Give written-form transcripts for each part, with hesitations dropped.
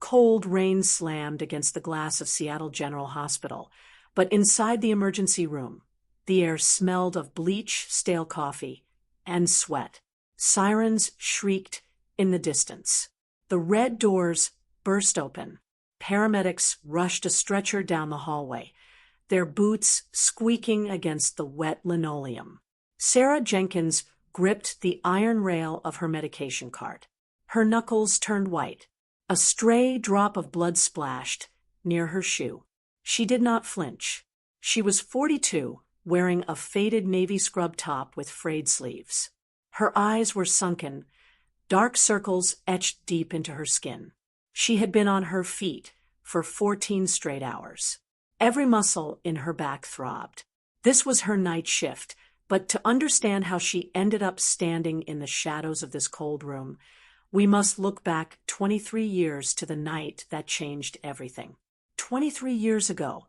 cold rain slammed against the glass of Seattle General Hospital, but inside the emergency room, the air smelled of bleach, stale coffee, and sweat. Sirens shrieked in the distance. The red doors burst open. Paramedics rushed a stretcher down the hallway, their boots squeaking against the wet linoleum. Sarah Jenkins gripped the iron rail of her medication cart. Her knuckles turned white. A stray drop of blood splashed near her shoe. She did not flinch. She was 42, wearing a faded navy scrub top with frayed sleeves. Her eyes were sunken, dark circles etched deep into her skin. She had been on her feet for 14 straight hours. Every muscle in her back throbbed. This was her night shift, but to understand how she ended up standing in the shadows of this cold room, we must look back 23 years to the night that changed everything. 23 years ago,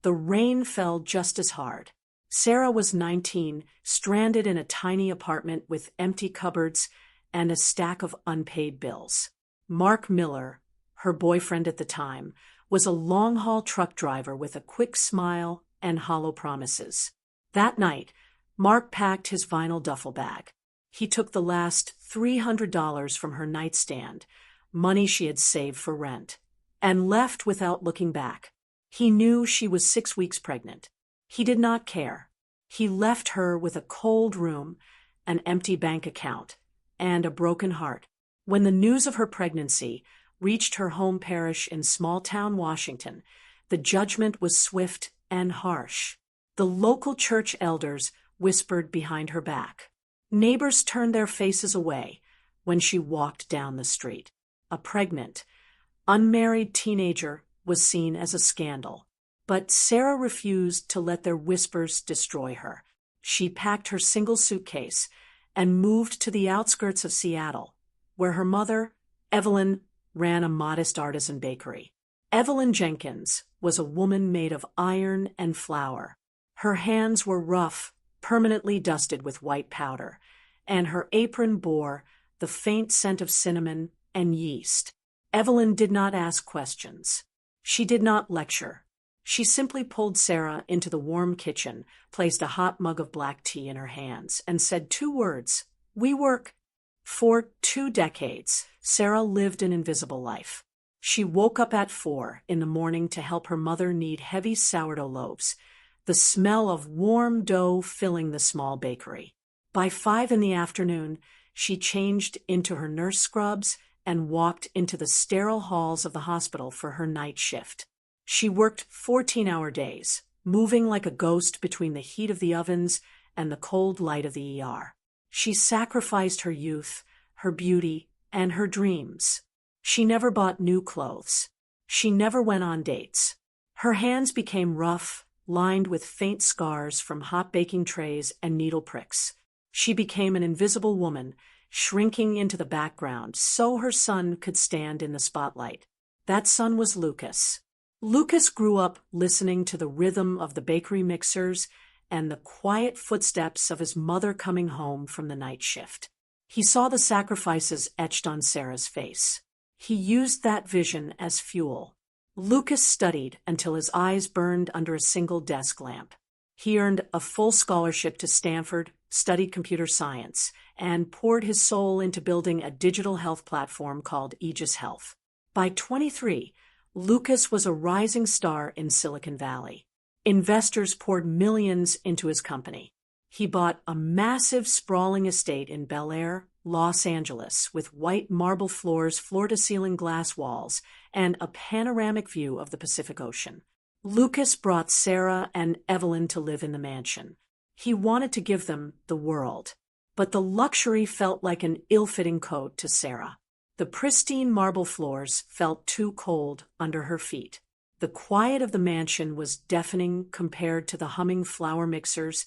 the rain fell just as hard. Sarah was 19, stranded in a tiny apartment with empty cupboards and a stack of unpaid bills. Mark Miller, her boyfriend at the time, was a long-haul truck driver with a quick smile and hollow promises. That night, Mark packed his vinyl duffel bag. He took the last $300 from her nightstand, money she had saved for rent, and left without looking back. He knew she was 6 weeks pregnant. He did not care. He left her with a cold room, an empty bank account, and a broken heart. When the news of her pregnancy reached her home parish in small-town Washington, the judgment was swift and harsh. The local church elders whispered behind her back. Neighbors turned their faces away when she walked down the street. A pregnant, unmarried teenager was seen as a scandal. But Sarah refused to let their whispers destroy her. She packed her single suitcase and moved to the outskirts of Seattle, where her mother, Evelyn, ran a modest artisan bakery. Evelyn Jenkins was a woman made of iron and flour. Her hands were rough, permanently dusted with white powder, and her apron bore the faint scent of cinnamon and yeast. Evelyn did not ask questions. She did not lecture. She simply pulled Sarah into the warm kitchen, placed a hot mug of black tea in her hands, and said 2 words, "We work." For 2 decades, Sarah lived an invisible life. She woke up at 4 in the morning to help her mother knead heavy sourdough loaves, the smell of warm dough filling the small bakery. By 5 in the afternoon, she changed into her nurse scrubs and walked into the sterile halls of the hospital for her night shift. She worked 14-hour days, moving like a ghost between the heat of the ovens and the cold light of the ER. She sacrificed her youth, her beauty, and her dreams. She never bought new clothes. She never went on dates. Her hands became rough, lined with faint scars from hot baking trays and needle pricks. She became an invisible woman, shrinking into the background so her son could stand in the spotlight. That son was Lucas. Lucas grew up listening to the rhythm of the bakery mixers and the quiet footsteps of his mother coming home from the night shift. He saw the sacrifices etched on Sarah's face. He used that vision as fuel. Lucas studied until his eyes burned under a single desk lamp. He earned a full scholarship to Stanford, studied computer science, and poured his soul into building a digital health platform called Aegis Health. By 23, Lucas was a rising star in Silicon Valley. Investors poured millions into his company. He bought a massive, sprawling estate in Bel Air, Los Angeles, with white marble floors, floor-to-ceiling glass walls, and a panoramic view of the Pacific Ocean. Lucas brought Sarah and Evelyn to live in the mansion. He wanted to give them the world, but the luxury felt like an ill-fitting coat to Sarah. The pristine marble floors felt too cold under her feet. The quiet of the mansion was deafening compared to the humming flour mixers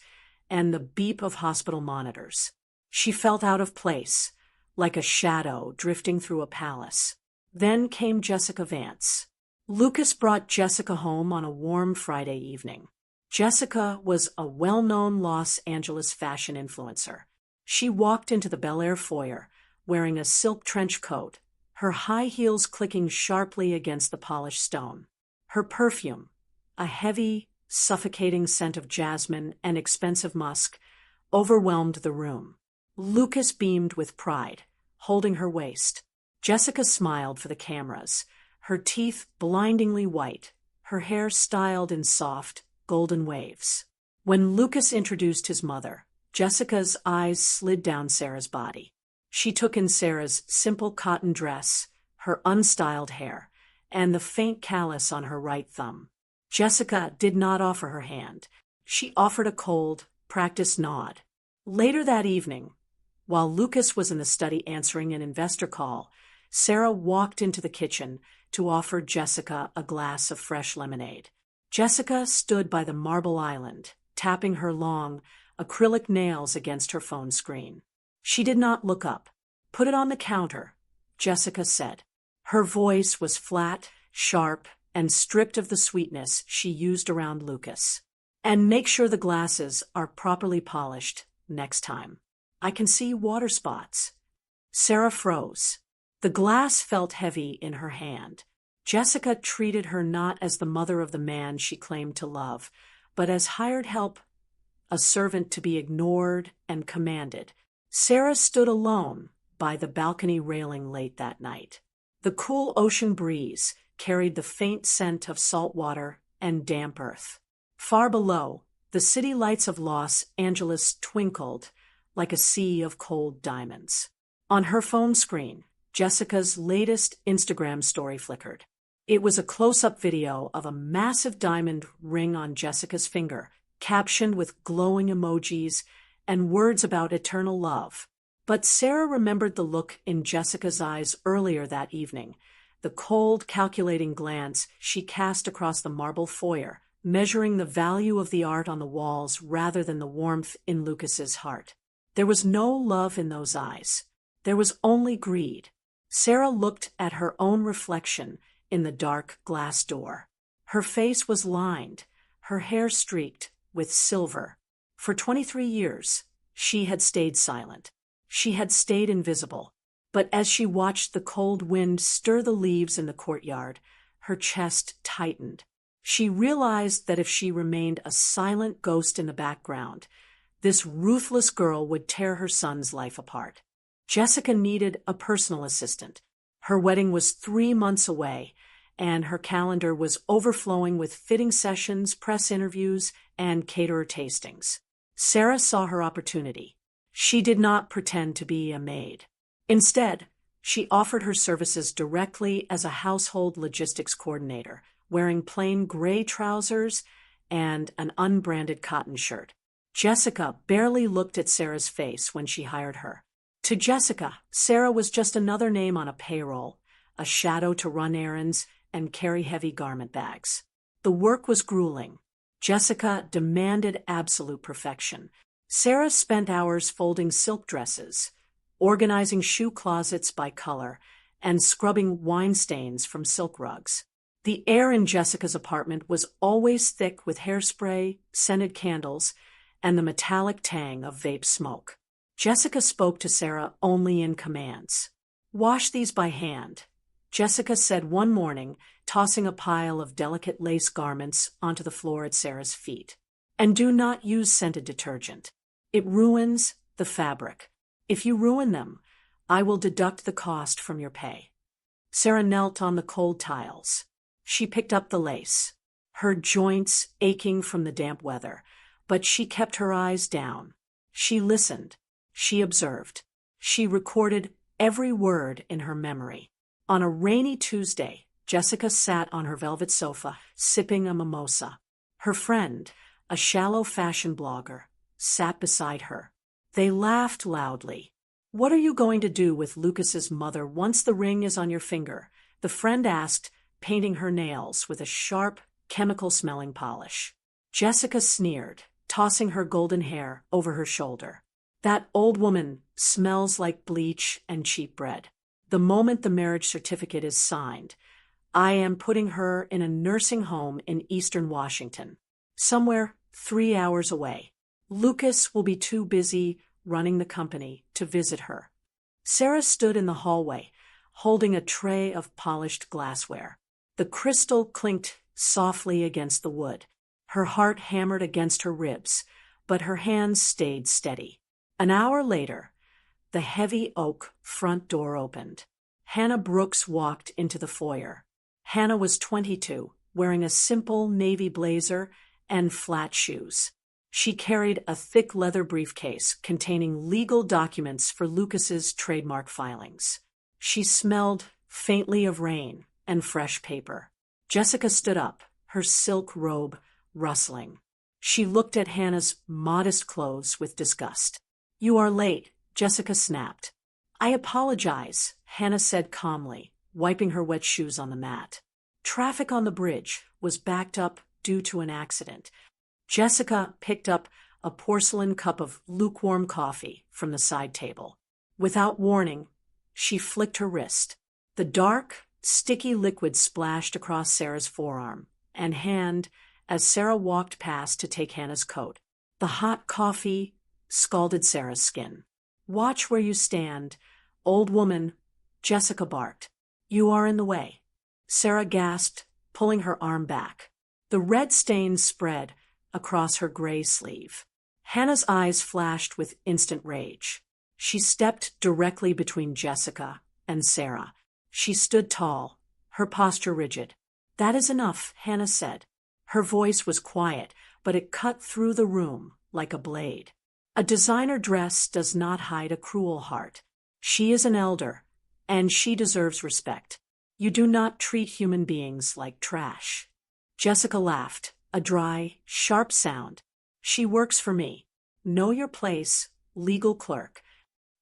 and the beep of hospital monitors. She felt out of place, like a shadow drifting through a palace. Then came Jessica Vance. Lucas brought Jessica home on a warm Friday evening. Jessica was a well-known Los Angeles fashion influencer. She walked into the Bel Air foyer, wearing a silk trench coat, her high heels clicking sharply against the polished stone. Her perfume, a heavy, suffocating scent of jasmine and expensive musk, overwhelmed the room. Lucas beamed with pride, holding her waist. Jessica smiled for the cameras, her teeth blindingly white, her hair styled in soft, golden waves. When Lucas introduced his mother, Jessica's eyes slid down Sarah's body. She took in Sarah's simple cotton dress, her unstyled hair, and the faint callus on her right thumb. Jessica did not offer her hand. She offered a cold, practiced nod. Later that evening, while Lucas was in the study answering an investor call, Sarah walked into the kitchen to offer Jessica a glass of fresh lemonade. Jessica stood by the marble island, tapping her long, acrylic nails against her phone screen. She did not look up. "Put it on the counter," Jessica said. Her voice was flat, sharp, and stripped of the sweetness she used around Lucas. "And make sure the glasses are properly polished next time. I can see water spots." Sarah froze. The glass felt heavy in her hand. Jessica treated her not as the mother of the man she claimed to love, but as hired help, a servant to be ignored and commanded. Sarah stood alone by the balcony railing late that night. The cool ocean breeze carried the faint scent of salt water and damp earth. Far below, the city lights of Los Angeles twinkled like a sea of cold diamonds. On her phone screen, Jessica's latest Instagram story flickered. It was a close-up video of a massive diamond ring on Jessica's finger, captioned with glowing emojis and words about eternal love. But Sarah remembered the look in Jessica's eyes earlier that evening, the cold, calculating glance she cast across the marble foyer, measuring the value of the art on the walls rather than the warmth in Lucas's heart. There was no love in those eyes. There was only greed. Sarah looked at her own reflection in the dark glass door. Her face was lined, her hair streaked with silver. For 23 years, she had stayed silent. She had stayed invisible. But as she watched the cold wind stir the leaves in the courtyard, her chest tightened. She realized that if she remained a silent ghost in the background, this ruthless girl would tear her son's life apart. Jessica needed a personal assistant. Her wedding was 3 months away, and her calendar was overflowing with fitting sessions, press interviews, and caterer tastings. Sarah saw her opportunity. She did not pretend to be a maid. Instead, she offered her services directly as a household logistics coordinator, wearing plain gray trousers and an unbranded cotton shirt. Jessica barely looked at Sarah's face when she hired her. To Jessica, Sarah was just another name on a payroll, a shadow to run errands and carry heavy garment bags. The work was grueling. Jessica demanded absolute perfection. Sarah spent hours folding silk dresses, organizing shoe closets by color, and scrubbing wine stains from silk rugs. The air in Jessica's apartment was always thick with hairspray, scented candles, and the metallic tang of vape smoke. Jessica spoke to Sarah only in commands. "Wash these by hand," Jessica said one morning, tossing a pile of delicate lace garments onto the floor at Sarah's feet. "And do not use scented detergent. It ruins the fabric. If you ruin them, I will deduct the cost from your pay." Sarah knelt on the cold tiles. She picked up the lace, her joints aching from the damp weather, but she kept her eyes down. She listened. She observed. She recorded every word in her memory. On a rainy Tuesday, Jessica sat on her velvet sofa, sipping a mimosa. Her friend, a shallow fashion blogger, sat beside her. They laughed loudly. "What are you going to do with Lucas's mother once the ring is on your finger?" the friend asked, painting her nails with a sharp, chemical-smelling polish. Jessica sneered, tossing her golden hair over her shoulder. "That old woman smells like bleach and cheap bread. The moment the marriage certificate is signed, I am putting her in a nursing home in eastern Washington, somewhere 3 hours away. Lucas will be too busy running the company to visit her." Sarah stood in the hallway, holding a tray of polished glassware. The crystal clinked softly against the wood. Her heart hammered against her ribs, but her hands stayed steady. An hour later, the heavy oak front door opened. Hannah Brooks walked into the foyer. Hannah was 22, wearing a simple navy blazer and flat shoes. She carried a thick leather briefcase containing legal documents for Lucas's trademark filings. She smelled faintly of rain and fresh paper. Jessica stood up, her silk robe rustling. She looked at Hannah's modest clothes with disgust. "You are late," Jessica snapped. "I apologize," Hannah said calmly, wiping her wet shoes on the mat. "Traffic on the bridge was backed up due to an accident." Jessica picked up a porcelain cup of lukewarm coffee from the side table. Without warning, she flicked her wrist. The dark, sticky liquid splashed across Sarah's forearm and hand as Sarah walked past to take Hannah's coat. The hot coffee scalded Sarah's skin. "Watch where you stand, old woman," Jessica barked. "You are in the way." Sarah gasped, pulling her arm back. The red stains spread across her gray sleeve. Hannah's eyes flashed with instant rage. She stepped directly between Jessica and Sarah. She stood tall, her posture rigid. "That is enough," Hannah said. Her voice was quiet, but it cut through the room like a blade. "A designer dress does not hide a cruel heart. She is an elder, and she deserves respect. You do not treat human beings like trash." Jessica laughed, a dry, sharp sound. "She works for me. Know your place, legal clerk."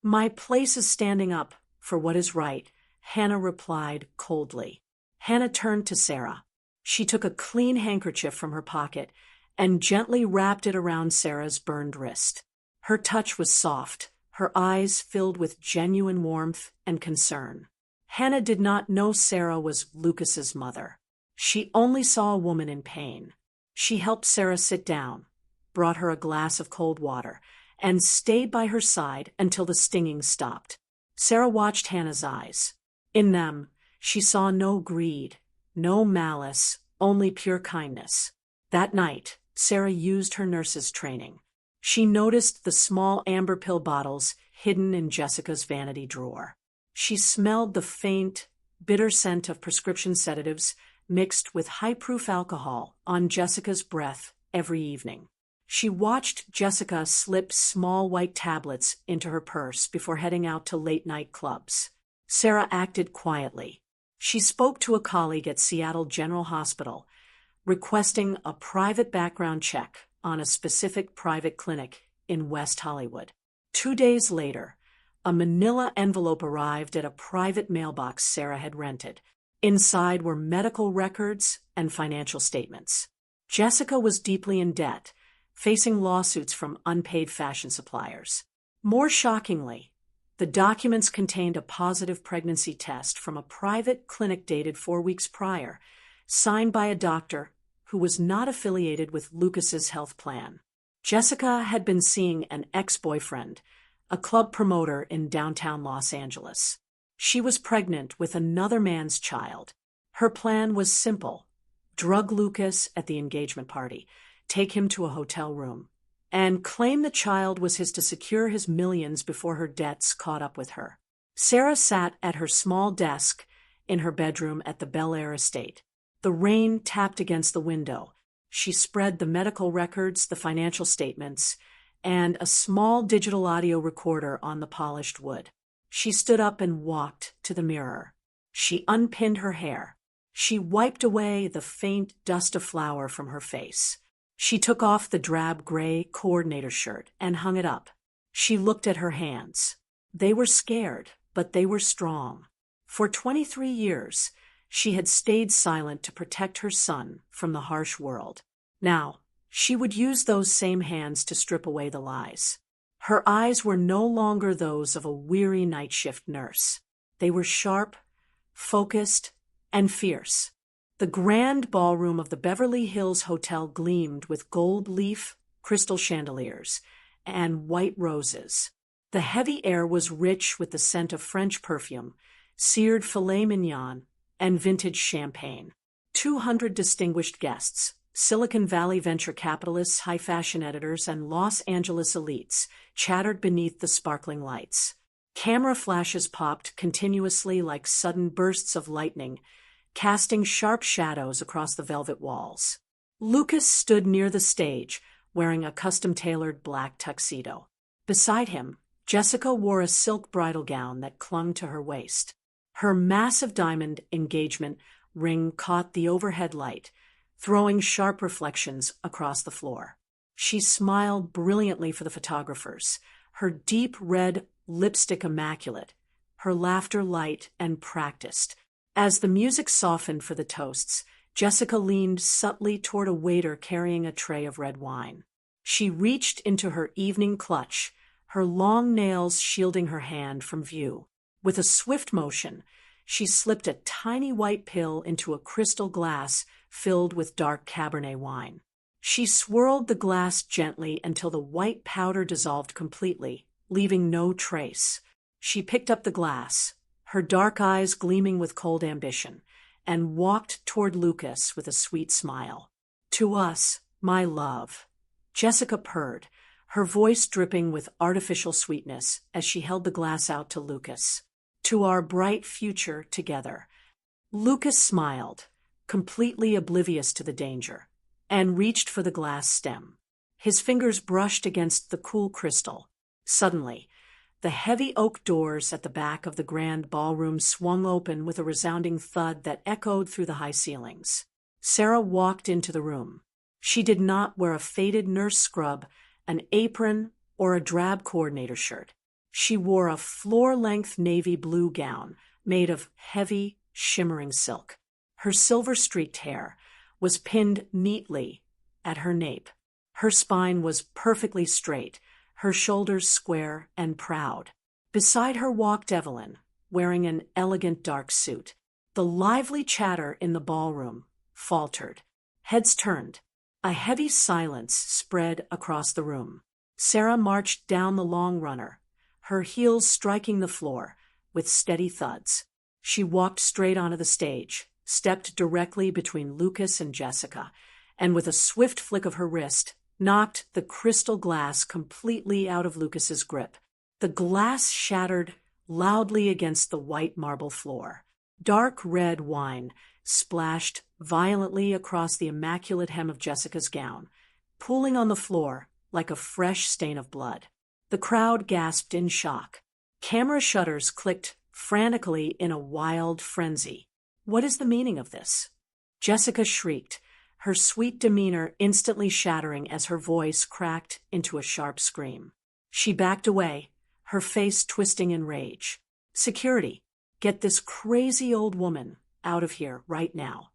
"My place is standing up for what is right," Hannah replied coldly. Hannah turned to Sarah. She took a clean handkerchief from her pocket and gently wrapped it around Sarah's burned wrist. Her touch was soft, her eyes filled with genuine warmth and concern. Hannah did not know Sarah was Lucas's mother. She only saw a woman in pain. She helped Sarah sit down, brought her a glass of cold water, and stayed by her side until the stinging stopped. Sarah watched Hannah's eyes. In them, she saw no greed, no malice, only pure kindness. That night, Sarah used her nurse's training. She noticed the small amber pill bottles hidden in Jessica's vanity drawer. She smelled the faint, bitter scent of prescription sedatives mixed with high-proof alcohol on Jessica's breath every evening. She watched Jessica slip small white tablets into her purse before heading out to late-night clubs. Sarah acted quietly. She spoke to a colleague at Seattle General Hospital, requesting a private background check on a specific private clinic in West Hollywood. 2 days later, a manila envelope arrived at a private mailbox Sarah had rented. Inside were medical records and financial statements. Jessica was deeply in debt, facing lawsuits from unpaid fashion suppliers. More shockingly, the documents contained a positive pregnancy test from a private clinic dated 4 weeks prior, signed by a doctor who was not affiliated with Lucas's health plan. Jessica had been seeing an ex-boyfriend, a club promoter in downtown Los Angeles. She was pregnant with another man's child. Her plan was simple: drug Lucas at the engagement party, take him to a hotel room, and claim the child was his to secure his millions before her debts caught up with her. Sarah sat at her small desk in her bedroom at the Bel Air estate. The rain tapped against the window. She spread the medical records, the financial statements, and a small digital audio recorder on the polished wood. She stood up and walked to the mirror. She unpinned her hair. She wiped away the faint dust of flour from her face. She took off the drab gray coordinator shirt and hung it up. She looked at her hands. They were scared, but they were strong. For 23 years, she had stayed silent to protect her son from the harsh world. Now, she would use those same hands to strip away the lies. Her eyes were no longer those of a weary night shift nurse. They were sharp, focused, and fierce. The grand ballroom of the Beverly Hills Hotel gleamed with gold leaf, crystal chandeliers, and white roses. The heavy air was rich with the scent of French perfume, seared filet mignon, and vintage champagne. 200 distinguished guests, Silicon Valley venture capitalists, high-fashion editors, and Los Angeles elites, chattered beneath the sparkling lights. Camera flashes popped continuously like sudden bursts of lightning, casting sharp shadows across the velvet walls. Lucas stood near the stage, wearing a custom-tailored black tuxedo. Beside him, Jessica wore a silk bridal gown that clung to her waist. Her massive diamond engagement ring caught the overhead light, throwing sharp reflections across the floor. She smiled brilliantly for the photographers, her deep red lipstick immaculate, her laughter light and practiced. As the music softened for the toasts, Jessica leaned subtly toward a waiter carrying a tray of red wine. She reached into her evening clutch, her long nails shielding her hand from view. With a swift motion, she slipped a tiny white pill into a crystal glass filled with dark Cabernet wine. She swirled the glass gently until the white powder dissolved completely, leaving no trace. She picked up the glass, her dark eyes gleaming with cold ambition, and walked toward Lucas with a sweet smile. "To us, my love," Jessica purred, her voice dripping with artificial sweetness as she held the glass out to Lucas. "To our bright future together." Lucas smiled, completely oblivious to the danger, and reached for the glass stem. His fingers brushed against the cool crystal. Suddenly, the heavy oak doors at the back of the grand ballroom swung open with a resounding thud that echoed through the high ceilings. Sarah walked into the room. She did not wear a faded nurse scrub, an apron, or a drab coordinator shirt. She wore a floor-length navy blue gown made of heavy, shimmering silk. Her silver-streaked hair was pinned neatly at her nape. Her spine was perfectly straight, her shoulders square and proud. Beside her walked Evelyn, wearing an elegant dark suit. The lively chatter in the ballroom faltered. Heads turned. A heavy silence spread across the room. Sarah marched down the long runner, her heels striking the floor with steady thuds. She walked straight onto the stage, stepped directly between Lucas and Jessica, and with a swift flick of her wrist, knocked the crystal glass completely out of Lucas's grip. The glass shattered loudly against the white marble floor. Dark red wine splashed violently across the immaculate hem of Jessica's gown, pooling on the floor like a fresh stain of blood. The crowd gasped in shock. Camera shutters clicked frantically in a wild frenzy. "What is the meaning of this?" Jessica shrieked, her sweet demeanor instantly shattering as her voice cracked into a sharp scream. She backed away, her face twisting in rage. "Security, get this crazy old woman out of here right now."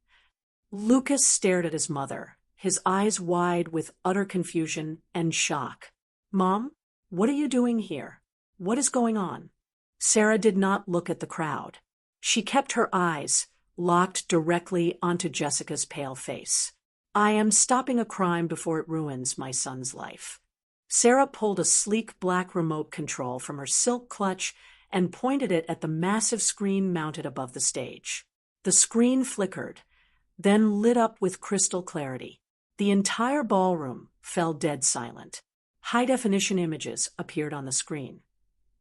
Lucas stared at his mother, his eyes wide with utter confusion and shock. "Mom, what are you doing here? What is going on?" Sarah did not look at the crowd. She kept her eyes locked directly onto Jessica's pale face. "I am stopping a crime before it ruins my son's life." Sarah pulled a sleek black remote control from her silk clutch and pointed it at the massive screen mounted above the stage. The screen flickered, then lit up with crystal clarity. The entire ballroom fell dead silent. High-definition images appeared on the screen.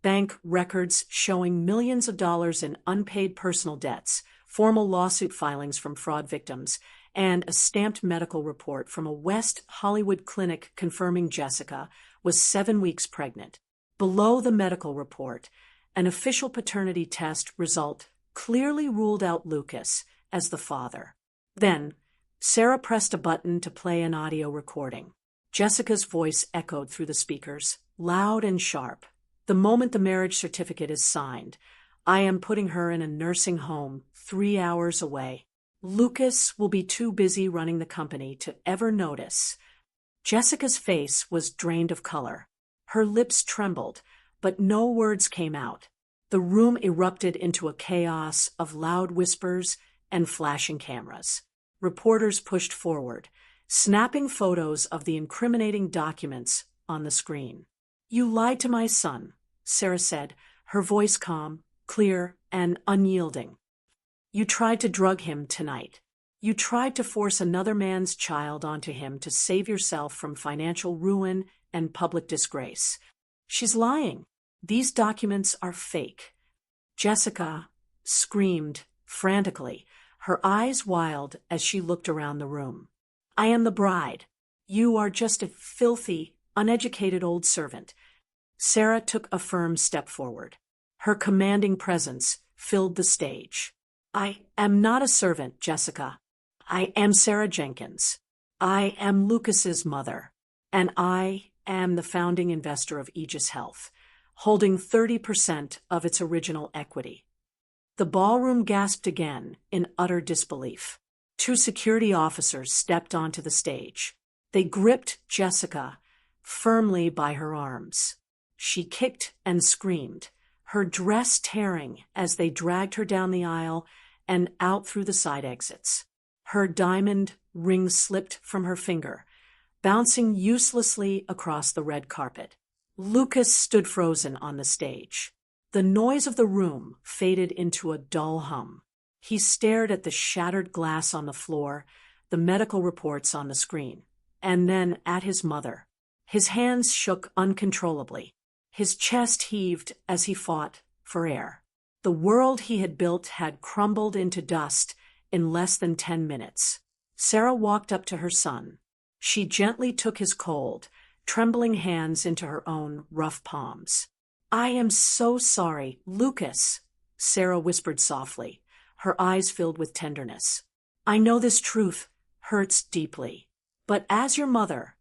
Bank records showing millions of dollars in unpaid personal debts, formal lawsuit filings from fraud victims, and a stamped medical report from a West Hollywood clinic confirming Jessica was 7 weeks pregnant. Below the medical report, an official paternity test result clearly ruled out Lucas as the father. Then, Sarah pressed a button to play an audio recording. Jessica's voice echoed through the speakers, loud and sharp. "The moment the marriage certificate is signed, I am putting her in a nursing home 3 hours away. Lucas will be too busy running the company to ever notice." Jessica's face was drained of color. Her lips trembled, but no words came out. The room erupted into a chaos of loud whispers and flashing cameras. Reporters pushed forward, snapping photos of the incriminating documents on the screen. "You lied to my son," Sarah said, her voice calm, clear and unyielding. You tried to drug him tonight. You tried to force another man's child onto him to save yourself from financial ruin and public disgrace. She's lying. These documents are fake. Jessica screamed frantically, her eyes wild as she looked around the room. I am the bride. You are just a filthy, uneducated old servant. Sarah took a firm step forward. Her commanding presence filled the stage. I am not a servant, Jessica. I am Sarah Jenkins. I am Lucas's mother, and I am the founding investor of Aegis Health, holding 30% of its original equity. The ballroom gasped again in utter disbelief. 2 security officers stepped onto the stage. They gripped Jessica firmly by her arms. She kicked and screamed, her dress tearing as they dragged her down the aisle and out through the side exits. Her diamond ring slipped from her finger, bouncing uselessly across the red carpet. Lucas stood frozen on the stage. The noise of the room faded into a dull hum. He stared at the shattered glass on the floor, the medical reports on the screen, and then at his mother. His hands shook uncontrollably. His chest heaved as he fought for air. The world he had built had crumbled into dust in less than 10 minutes. Sarah walked up to her son. She gently took his cold, trembling hands into her own rough palms. I am so sorry, Lucas, Sarah whispered softly, her eyes filled with tenderness. I know this truth hurts deeply, but as your mother,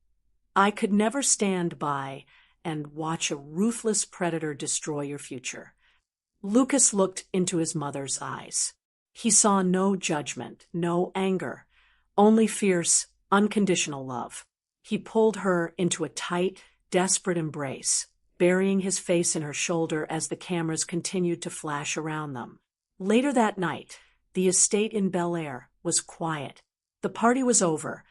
I could never stand by and watch a ruthless predator destroy your future. Lucas looked into his mother's eyes. He saw no judgment, no anger, only fierce, unconditional love. He pulled her into a tight, desperate embrace, burying his face in her shoulder as the cameras continued to flash around them. Later that night, the estate in Bel Air was quiet. The party was over,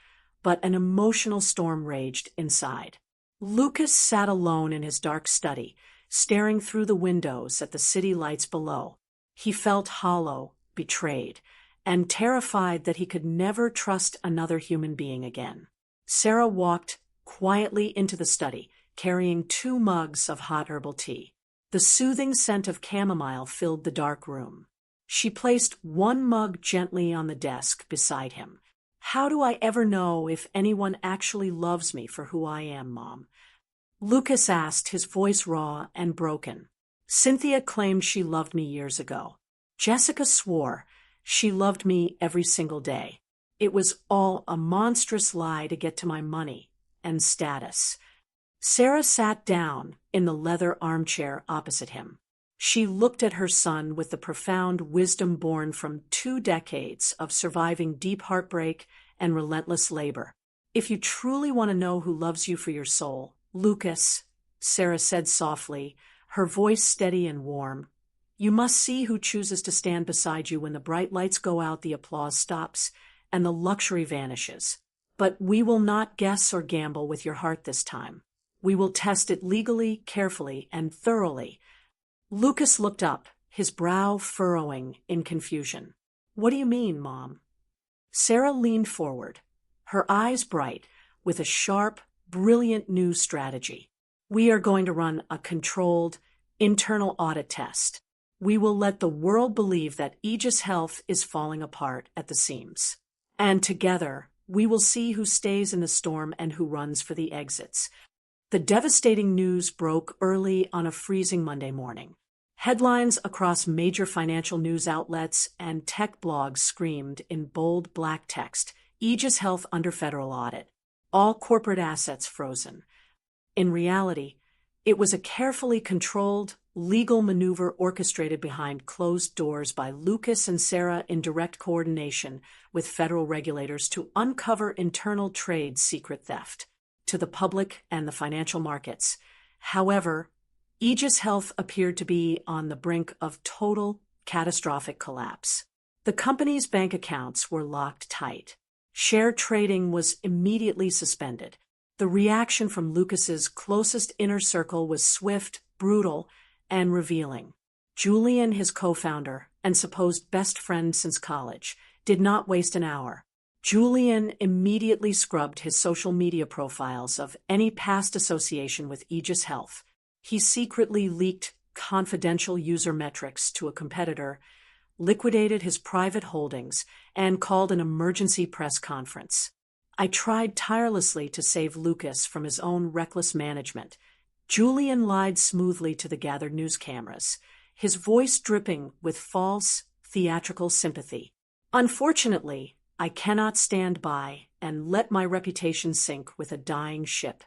but an emotional storm raged inside. Lucas sat alone in his dark study, staring through the windows at the city lights below. He felt hollow, betrayed, and terrified that he could never trust another human being again. Sarah walked quietly into the study, carrying 2 mugs of hot herbal tea. The soothing scent of chamomile filled the dark room. She placed 1 mug gently on the desk beside him. How do I ever know if anyone actually loves me for who I am, Mom? Lucas asked, his voice raw and broken. Cynthia claimed she loved me years ago. Jessica swore she loved me every single day. It was all a monstrous lie to get to my money and status. Sarah sat down in the leather armchair opposite him. She looked at her son with the profound wisdom born from 2 decades of surviving deep heartbreak and relentless labor. If you truly want to know who loves you for your soul, Lucas, Sarah said softly, her voice steady and warm, you must see who chooses to stand beside you when the bright lights go out, the applause stops, and the luxury vanishes. But we will not guess or gamble with your heart this time. We will test it legally, carefully, and thoroughly. Lucas looked up, his brow furrowing in confusion. What do you mean, Mom? Sarah leaned forward, her eyes bright, with a sharp, brilliant new strategy. We are going to run a controlled, internal audit test. We will let the world believe that Aegis Health is falling apart at the seams. And together, we will see who stays in the storm and who runs for the exits. The devastating news broke early on a freezing Monday morning. Headlines across major financial news outlets and tech blogs screamed in bold black text, Aegis Health under federal audit. All corporate assets frozen. In reality, it was a carefully controlled, legal maneuver orchestrated behind closed doors by Lucas and Sarah in direct coordination with federal regulators to uncover internal trade secret theft to the public and the financial markets. However, Aegis Health appeared to be on the brink of total, catastrophic collapse. The company's bank accounts were locked tight. Share trading was immediately suspended. The reaction from Lucas's closest inner circle was swift, brutal, and revealing. Julian, his co-founder and supposed best friend since college, did not waste an hour. Julian immediately scrubbed his social media profiles of any past association with Aegis Health. He secretly leaked confidential user metrics to a competitor, liquidated his private holdings, and called an emergency press conference. I tried tirelessly to save Lucas from his own reckless management. Julian lied smoothly to the gathered news cameras, his voice dripping with false, theatrical sympathy. Unfortunately, I cannot stand by and let my reputation sink with a dying ship.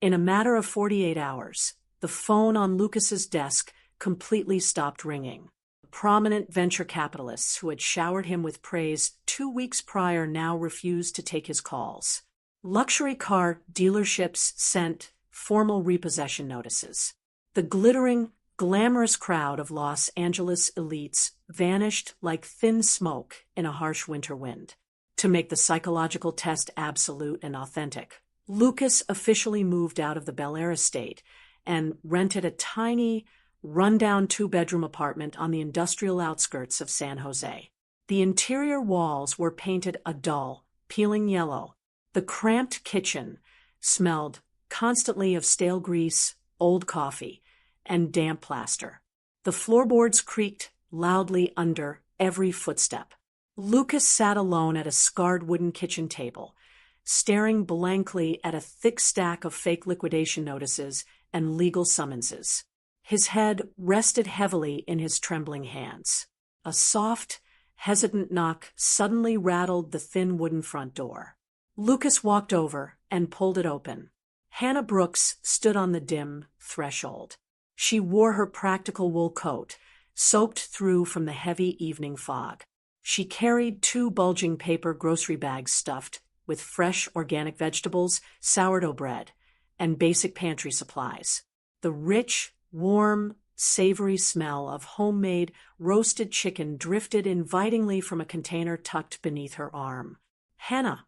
In a matter of 48 hours, the phone on Lucas's desk completely stopped ringing. Prominent venture capitalists who had showered him with praise 2 weeks prior now refused to take his calls. Luxury car dealerships sent formal repossession notices. The glittering, glamorous crowd of Los Angeles elites vanished like thin smoke in a harsh winter wind. To make the psychological test absolute and authentic, Lucas officially moved out of the Bel Air estate and rented a tiny, rundown 2-bedroom apartment on the industrial outskirts of San Jose. The interior walls were painted a dull, peeling yellow. The cramped kitchen smelled constantly of stale grease, old coffee, and damp plaster. The floorboards creaked loudly under every footstep. Lucas sat alone at a scarred wooden kitchen table, staring blankly at a thick stack of fake liquidation notices and legal summonses. His head rested heavily in his trembling hands. A soft, hesitant knock suddenly rattled the thin wooden front door. Lucas walked over and pulled it open. Hannah Brooks stood on the dim threshold. She wore her practical wool coat, soaked through from the heavy evening fog. She carried 2 bulging paper grocery bags stuffed with fresh organic vegetables, sourdough bread, and basic pantry supplies. The rich, warm, savory smell of homemade roasted chicken drifted invitingly from a container tucked beneath her arm. "Hannah,"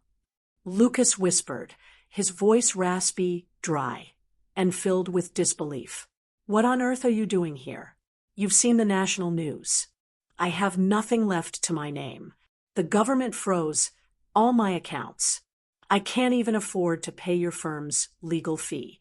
Lucas whispered, his voice raspy, dry, and filled with disbelief. "What on earth are you doing here? You've seen the national news. I have nothing left to my name. The government froze all my accounts. I can't even afford to pay your firm's legal fee."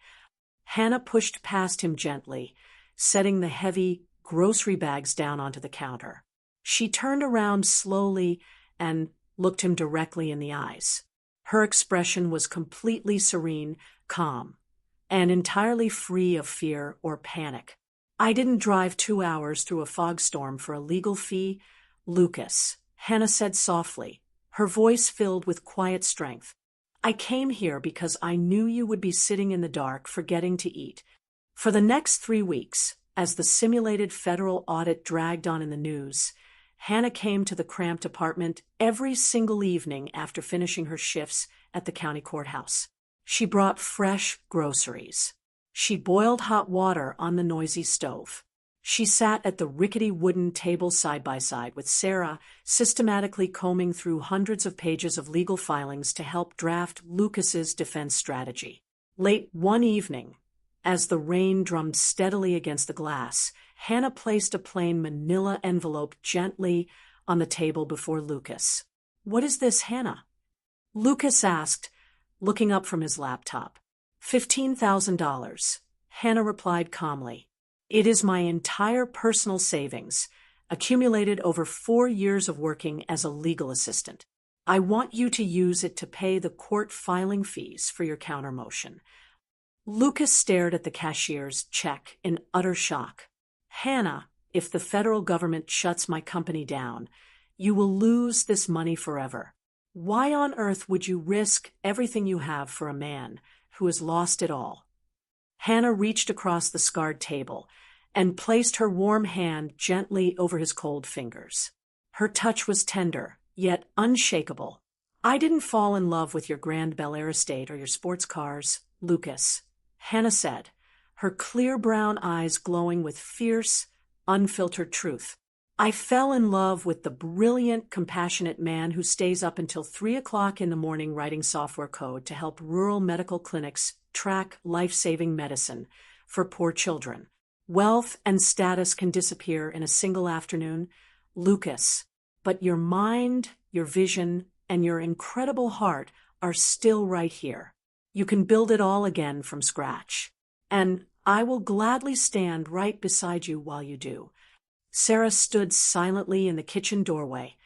Hannah pushed past him gently, setting the heavy grocery bags down onto the counter. She turned around slowly and looked him directly in the eyes. Her expression was completely serene, calm, and entirely free of fear or panic. "I didn't drive 2 hours through a fog storm for a legal fee, Lucas," Hannah said softly, her voice filled with quiet strength. "I came here because I knew you would be sitting in the dark forgetting to eat." For the next 3 weeks, as the simulated federal audit dragged on in the news, Hannah came to the cramped apartment every single evening after finishing her shifts at the county courthouse. She brought fresh groceries. She boiled hot water on the noisy stove. She sat at the rickety wooden table side by side with Sarah, systematically combing through hundreds of pages of legal filings to help draft Lucas's defense strategy. Late one evening, as the rain drummed steadily against the glass, Hannah placed a plain manila envelope gently on the table before Lucas. "What is this, Hannah?" Lucas asked, looking up from his laptop. $15,000, Hannah replied calmly. "It is my entire personal savings, accumulated over 4 years of working as a legal assistant. I want you to use it to pay the court filing fees for your countermotion." Lucas stared at the cashier's check in utter shock. "Hannah, if the federal government shuts my company down, you will lose this money forever. Why on earth would you risk everything you have for a man who has lost it all?" Hannah reached across the scarred table and placed her warm hand gently over his cold fingers. Her touch was tender, yet unshakable. "I didn't fall in love with your grand Bel Air estate or your sports cars, Lucas," Hannah said, her clear brown eyes glowing with fierce, unfiltered truth. "I fell in love with the brilliant, compassionate man who stays up until 3 o'clock in the morning writing software code to help rural medical clinics track life-saving medicine for poor children. Wealth and status can disappear in a single afternoon, Lucas, but your mind, your vision, and your incredible heart are still right here. You can build it all again from scratch. And I will gladly stand right beside you while you do. Sarah stood silently in the kitchen doorway,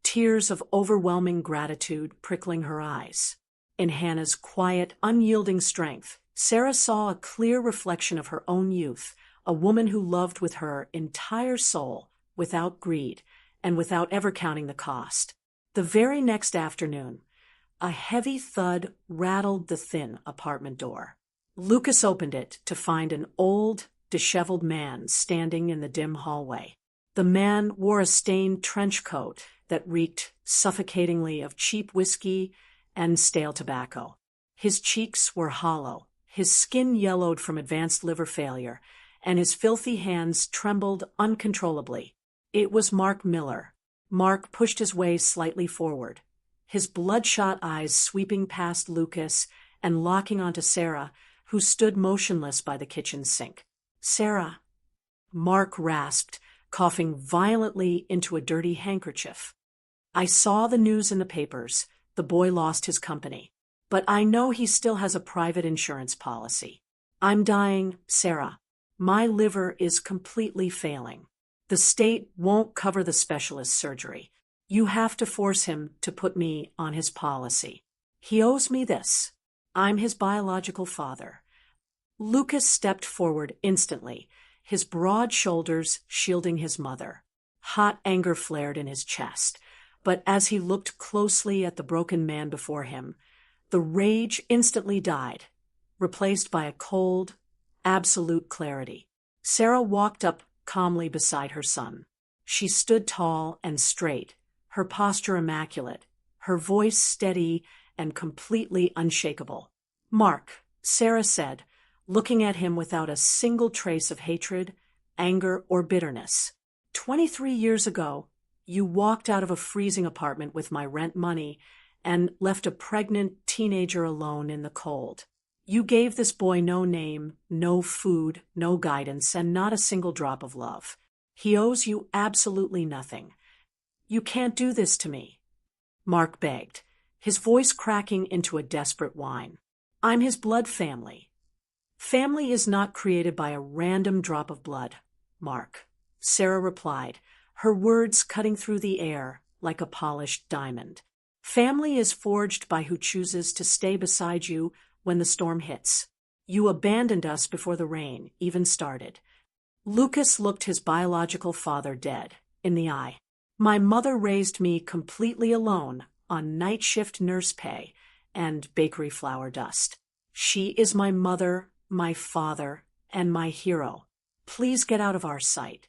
tears of overwhelming gratitude prickling her eyes. In Hannah's quiet, unyielding strength, Sarah saw a clear reflection of her own youth, a woman who loved with her entire soul, without greed, and without ever counting the cost. The very next afternoon, a heavy thud rattled the thin apartment door. Lucas opened it to find an old, disheveled man standing in the dim hallway. The man wore a stained trench coat that reeked suffocatingly of cheap whiskey and stale tobacco. His cheeks were hollow, his skin yellowed from advanced liver failure, and his filthy hands trembled uncontrollably. It was Mark Miller. Mark pushed his way slightly forward, his bloodshot eyes sweeping past Lucas and locking onto Sarah, who stood motionless by the kitchen sink. "Sarah," Mark rasped, coughing violently into a dirty handkerchief. "I saw the news in the papers. The boy lost his company. But I know he still has a private insurance policy. I'm dying, Sarah. My liver is completely failing. The state won't cover the specialist surgery. You have to force him to put me on his policy. He owes me this. I'm his biological father." Lucas stepped forward instantly, his broad shoulders shielding his mother. Hot anger flared in his chest, but as he looked closely at the broken man before him, the rage instantly died, replaced by a cold, absolute clarity. Sarah walked up calmly beside her son. She stood tall and straight, her posture immaculate, her voice steady and completely unshakable. "Mark," Sarah said, looking at him without a single trace of hatred, anger, or bitterness. 23 years ago, you walked out of a freezing apartment with my rent money and left a pregnant teenager alone in the cold. You gave this boy no name, no food, no guidance, and not a single drop of love. He owes you absolutely nothing. You can't do this to me," Mark begged, his voice cracking into a desperate whine. "I'm his blood family." "Family is not created by a random drop of blood, Mark," Sarah replied, her words cutting through the air like a polished diamond. "Family is forged by who chooses to stay beside you when the storm hits. You abandoned us before the rain even started." Lucas looked his biological father dead in the eye. "My mother raised me completely alone on night shift nurse pay and bakery flour dust. She is my mother, my father, and my hero. Please get out of our sight."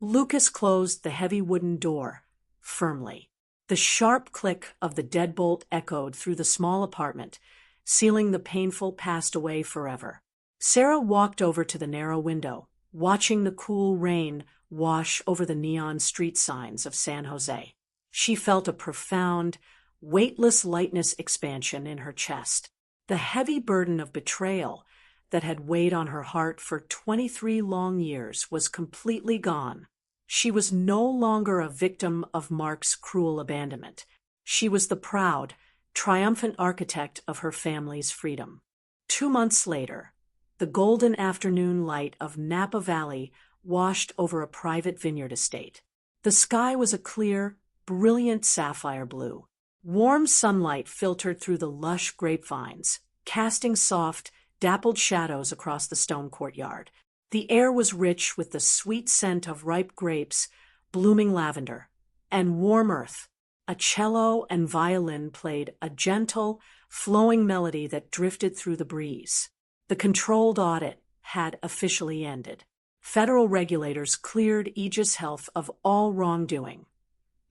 Lucas closed the heavy wooden door firmly. The sharp click of the deadbolt echoed through the small apartment, sealing the painful past away forever. Sarah walked over to the narrow window, watching the cool rain wash over the neon street signs of San Jose. She felt a profound, weightless lightness expansion in her chest. The heavy burden of betrayal that had weighed on her heart for 23 long years was completely gone. She was no longer a victim of Mark's cruel abandonment. She was the proud, triumphant architect of her family's freedom. 2 months later, the golden afternoon light of Napa Valley washed over a private vineyard estate. The sky was a clear, brilliant sapphire blue. Warm sunlight filtered through the lush grapevines, casting soft, dappled shadows across the stone courtyard. The air was rich with the sweet scent of ripe grapes, blooming lavender, and warm earth. A cello and violin played a gentle, flowing melody that drifted through the breeze. The controlled audit had officially ended. Federal regulators cleared Aegis Health of all wrongdoing,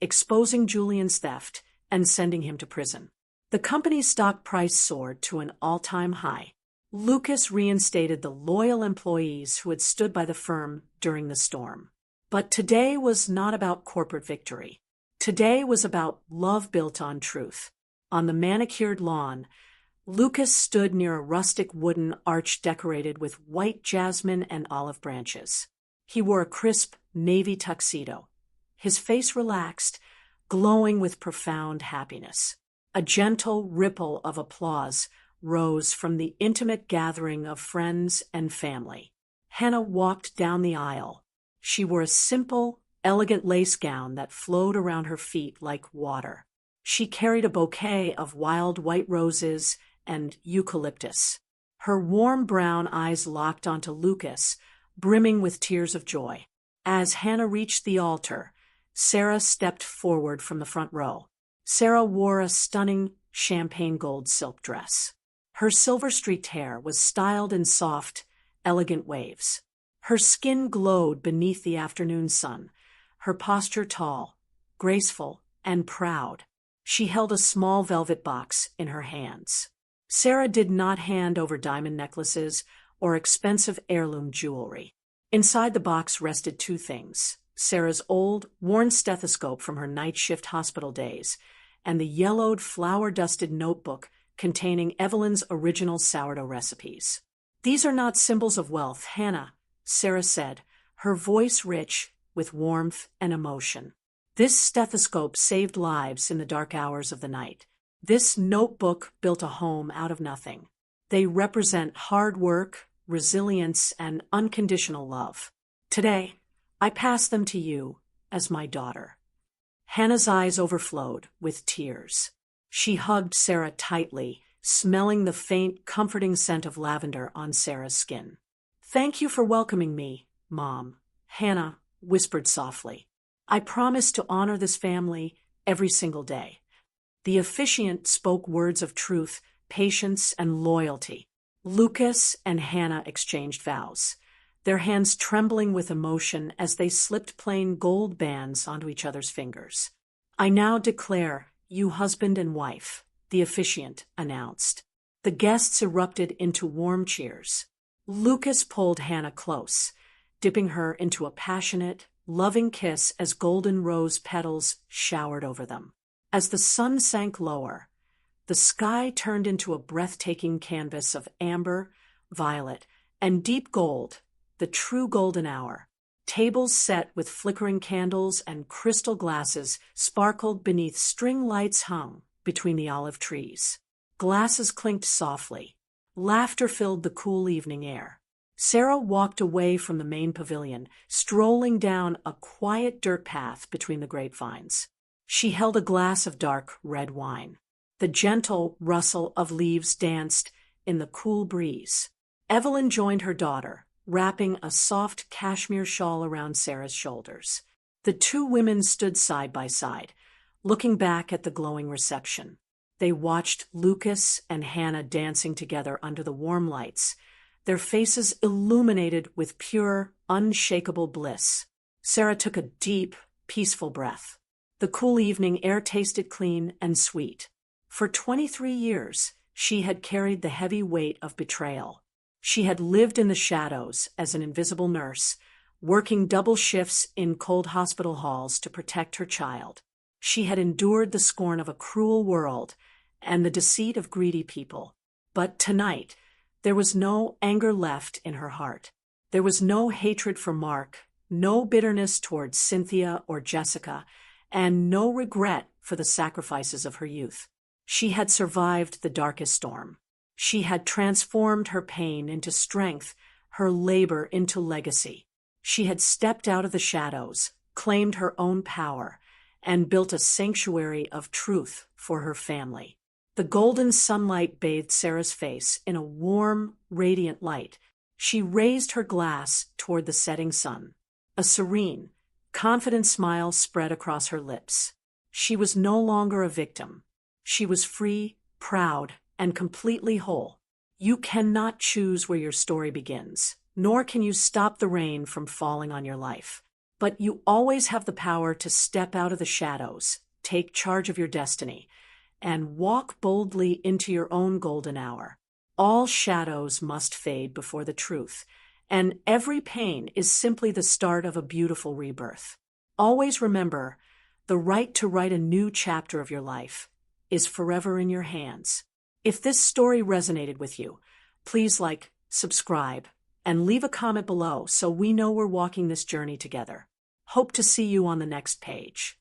exposing Julian's theft and sending him to prison. The company's stock price soared to an all-time high. Lucas reinstated the loyal employees who had stood by the firm during the storm. But today was not about corporate victory. Today was about love built on truth. On the manicured lawn, Lucas stood near a rustic wooden arch decorated with white jasmine and olive branches. He wore a crisp navy tuxedo, his face relaxed, glowing with profound happiness. A gentle ripple of applause rose from the intimate gathering of friends and family. Hannah walked down the aisle. She wore a simple, elegant lace gown that flowed around her feet like water. She carried a bouquet of wild white roses and eucalyptus. Her warm brown eyes locked onto Lucas, brimming with tears of joy. As Hannah reached the altar, Sarah stepped forward from the front row. Sarah wore a stunning champagne gold silk dress. Her silver-streaked hair was styled in soft, elegant waves. Her skin glowed beneath the afternoon sun, her posture tall, graceful, and proud. She held a small velvet box in her hands. Sarah did not hand over diamond necklaces or expensive heirloom jewelry. Inside the box rested two things: Sarah's old, worn stethoscope from her night shift hospital days, and the yellowed, flour-dusted notebook containing Evelyn's original sourdough recipes. "These are not symbols of wealth, Hannah," Sarah said, her voice rich with warmth and emotion. "This stethoscope saved lives in the dark hours of the night. This notebook built a home out of nothing. They represent hard work, resilience, and unconditional love. Today, I pass them to you as my daughter." Hannah's eyes overflowed with tears. She hugged Sarah tightly, smelling the faint, comforting scent of lavender on Sarah's skin. "Thank you for welcoming me, Mom," Hannah whispered softly. "I promise to honor this family every single day." The officiant spoke words of truth, patience, and loyalty. Lucas and Hannah exchanged vows, their hands trembling with emotion as they slipped plain gold bands onto each other's fingers. "I now declare you husband and wife," the officiant announced. The guests erupted into warm cheers. Lucas pulled Hannah close, dipping her into a passionate, loving kiss as golden rose petals showered over them. As the sun sank lower, the sky turned into a breathtaking canvas of amber, violet, and deep gold, the true golden hour. Tables set with flickering candles and crystal glasses sparkled beneath string lights hung between the olive trees. Glasses clinked softly. Laughter filled the cool evening air. Sarah walked away from the main pavilion, strolling down a quiet dirt path between the grapevines. She held a glass of dark red wine. The gentle rustle of leaves danced in the cool breeze. Evelyn joined her daughter, wrapping a soft cashmere shawl around Sarah's shoulders. The two women stood side by side, looking back at the glowing reception. They watched Lucas and Hannah dancing together under the warm lights, their faces illuminated with pure, unshakable bliss. Sarah took a deep, peaceful breath. The cool evening air tasted clean and sweet. For 23 years, she had carried the heavy weight of betrayal. She had lived in the shadows as an invisible nurse, working double shifts in cold hospital halls to protect her child. She had endured the scorn of a cruel world and the deceit of greedy people. But tonight, there was no anger left in her heart. There was no hatred for Mark, no bitterness towards Cynthia or Jessica, and no regret for the sacrifices of her youth. She had survived the darkest storm. She had transformed her pain into strength, her labor into legacy. She had stepped out of the shadows, claimed her own power, and built a sanctuary of truth for her family. The golden sunlight bathed Sarah's face in a warm, radiant light. She raised her glass toward the setting sun. A serene, confident smile spread across her lips. She was no longer a victim. She was free, proud, and completely whole. You cannot choose where your story begins, nor can you stop the rain from falling on your life. But you always have the power to step out of the shadows, take charge of your destiny, and walk boldly into your own golden hour. All shadows must fade before the truth, and every pain is simply the start of a beautiful rebirth. Always remember, the right to write a new chapter of your life is forever in your hands. If this story resonated with you, please like, subscribe, and leave a comment below so we know we're walking this journey together. Hope to see you on the next page.